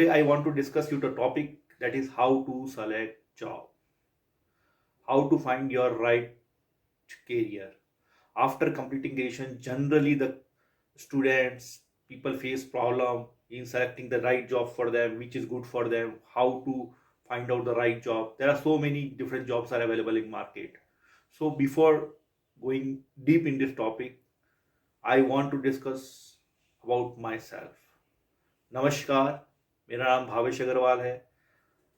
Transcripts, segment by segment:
Today I want to discuss you the topic that is how to select job, how to find your right career. After completing graduation, generally the students, people face problem in selecting the right job for them, which is good for them, how to find out the right job. There are so many different jobs are available in market. So before going deep in this topic, I want to discuss about myself. नमस्कार, मेरा नाम भावेश अग्रवाल है.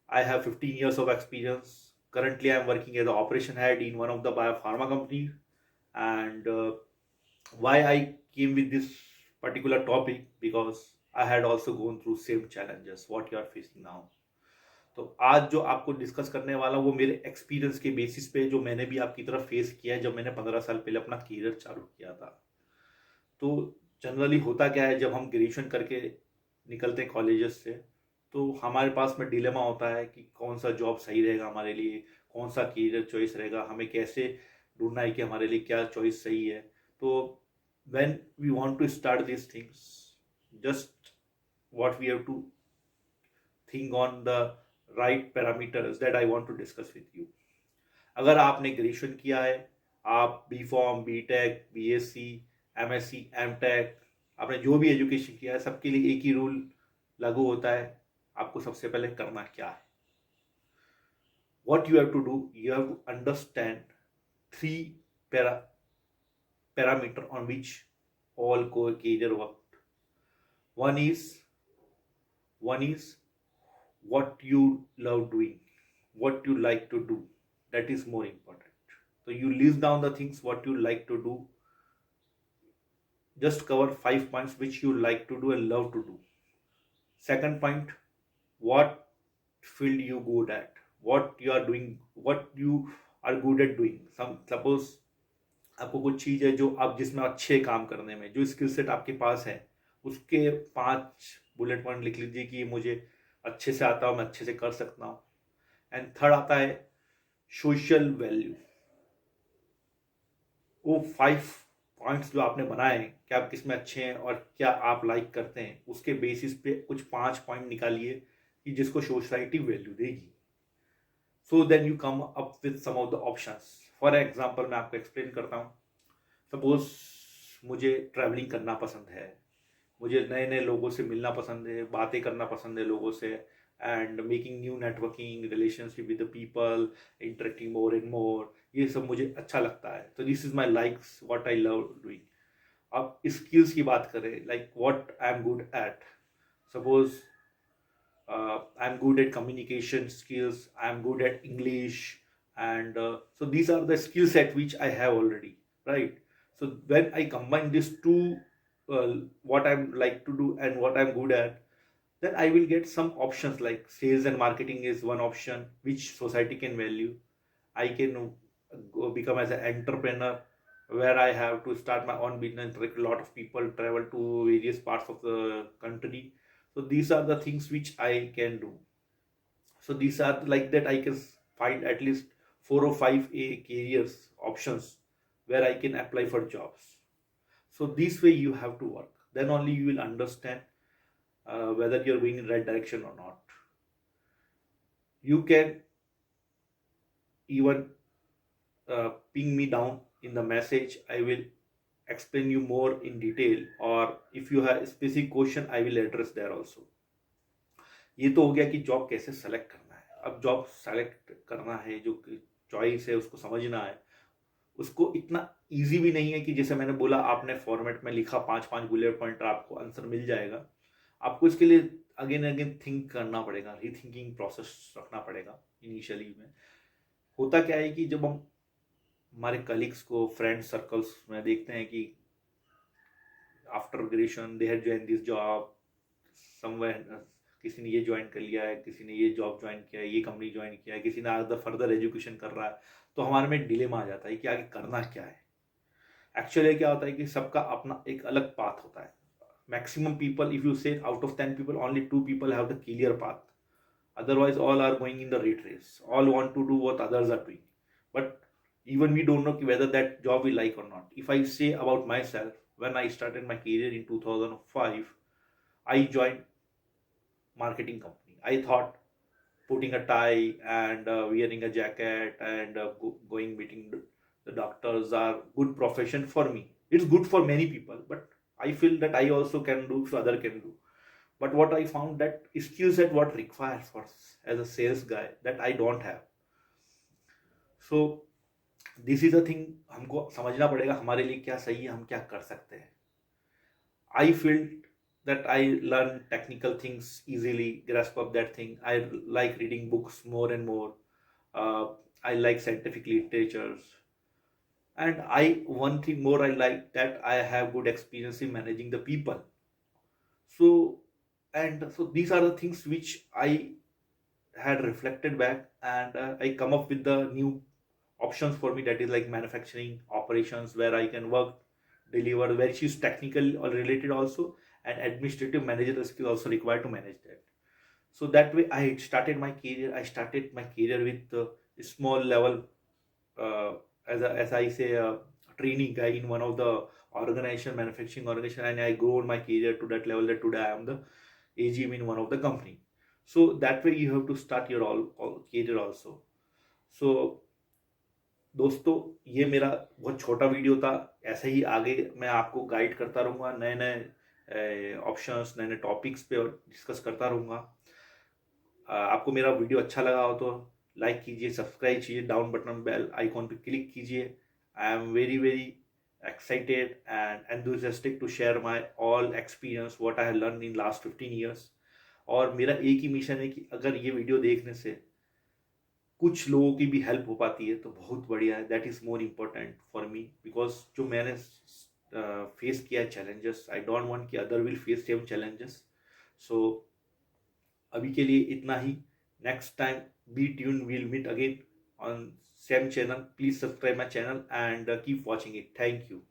I have 15 years of experience. Currently, I am working as an operation head in one of the biopharma companies. And why I came with this particular topic, because I had also gone through same challenges what you are facing now. तो आज जो आपको discuss करने वाला हूँ वो मेरे experience के बेसिस पे जो मैंने भी आपकी तरफ फेस किया है जब मैंने 15 साल पहले अपना करियर चालू किया था. तो जनरली होता क्या है, जब हम ग्रेजुएशन करके निकलते हैं कॉलेजेस से, तो हमारे पास में डिलेमा होता है कि कौन सा जॉब सही रहेगा हमारे लिए, कौन सा करियर चॉइस रहेगा, हमें कैसे ढूंढना है कि हमारे लिए क्या चॉइस सही है. तो when we want to start this things, just what we have to think on the right parameters that I want to discuss with you. अगर आपने ग्रेजुएशन किया है, आप B pharm, B tech, B S C, M S C, M tech, आपने जो भी education किया है, सबके लिए एक ही रूल लागू होता है. आपको सबसे पहले करना क्या है, what you have to do, you have to understand three parameter on which all core career worked. One is what you love doing, what you like to do. That is more important. So you list down the things what you like to do. Just cover 5 points which you like to do and love to do. Second point, what field you good at, what you are doing, what you are good at doing. Suppose आपको कुछ चीज है जो आप जिसमें अच्छे काम करने में, जो स्किल सेट आपके पास है, उसके 5 बुलेट पॉइंट लिख लीजिए कि मुझे अच्छे से आता हूँ, मैं अच्छे से कर सकता हूँ. एंड थर्ड आता है सोशल वैल्यू. वो 5 पॉइंट्स जो आपने बनाए हैं कि आप किस में अच्छे हैं और क्या आप लाइक करते हैं, उसके बेसिस पे कुछ 5 पॉइंट निकालिए कि जिसको सोसाइटी वैल्यू देगी. So then you come up with some of the options. For example मैं आपको एक्सप्लेन करता हूँ. सपोज मुझे ट्रैवलिंग करना पसंद है, मुझे नए नए लोगों से मिलना पसंद है, बातें करना पसंद है लोगों से, and making new networking relationship with the people, interacting more and more. ये सब मुझे अच्छा लगता है. तो this is my likes, what I love doing. अब स्किल्स की बात करें, like what I am good at. Suppose I am good at communication skills, I am good at English, and so these are the skill set which I have already, right? So when I combine these two, what I'm like to do and what I'm good at, then I will get some options like sales and marketing is one option which society can value. I can go become as an entrepreneur where I have to start my own business, like a lot of people travel to various parts of the country. So these are the things which I can do. So these are like that I can find at least 4 or 5 careers options where I can apply for jobs. So this way you have to work. Then only you will understand whether you're going in the right direction or not. You can even ping me down in the message. I will explain you more in detail, or if you have a specific question I will address there also. ये तो हो गया कि job कैसे select करना है. अब job select करना है, जो चॉइस है उसको समझना है. उसको इतना इजी भी नहीं है कि जैसे मैंने बोला आपने फॉर्मेट में लिखा 5 बुलेट पॉइंट आपको आंसर मिल जाएगा. आपको इसके लिए अगेन अगेन थिंक करना पड़ेगा, रीथिंकिंग प्रोसेस रखना पड़ेगा. इनिशियली में होता क्या है कि जब हम हमारे कलीग्स को फ्रेंड सर्कल्स में देखते हैं कि after graduation they had join this job somewhere, किसी ने ये ज्वाइन कर लिया है, किसी ने ये जॉब ज्वाइन किया है, ये कंपनी ज्वाइन किया है, किसी ने आगे फर्दर एजुकेशन कर रहा है. तो हमारे में डिलेमा आ जाता है कि आगे करना क्या है. एक्चुअली क्या होता है कि सबका अपना एक अलग पाथ होता है. Maximum people, if you say out of 10 people only 2 people have the clear path. Otherwise all are going in the rat race, all want to do what others are doing, but even we don't know whether that job we like or not. If I say about myself, when I started my career in 2005, I joined marketing company. I thought putting a tie and wearing a jacket and going meeting the doctors are good profession for me. It's good for many people, but I feel that I also can do, so other can do. But what I found that skill set what required for as a sales guy that I don't have. So this is a thing, हमको समझना पड़ेगा हमारे लिए क्या सही है, हम क्या कर सकते हैं. I felt that I learn technical things easily, grasp of that thing. I like reading books more and more. Uh, I like scientific literatures, and I one thing more I like that I have good experience in managing the people. So and so these are the things which I had reflected back, and I come up with the new options for me, that is like manufacturing operations where I can work, deliver, where she's technical or related also, and administrative managerial skill also required to manage that. So that way I started my career. I started my career with a small level, uh, as I say, a training guy in one of the organization, manufacturing organization, and I grown my career to that level that today I am the AGM in one of the company. So that way you have to start your all career also. So दोस्तों, ये मेरा बहुत छोटा video था. ऐसे ही आगे मैं आपको गाइड करता रहूँगा, नए नए ऑप्शंस, नए नए टॉपिक्स पे डिस्कस करता रहूँगा. आपको मेरा वीडियो अच्छा लगा हो तो लाइक कीजिए, सब्सक्राइब कीजिए, डाउन बटन बेल आइकॉन पे क्लिक कीजिए. I am very very excited and enthusiastic to share my all experience what I have learned in last 15 years. और मेरा एक ही मिशन है कि अगर ये वीडियो देखने से कुछ लोगों की भी हेल्प हो पाती है तो बहुत बढ़िया है. That is more important for me, because जो मैंने फेस किया है चैलेंजेस, आई डोंट वांट कि other will face same challenges. So अभी के लिए इतना ही. Next time be tune, will meet again on same channel. Please subscribe my channel and keep watching it. Thank you.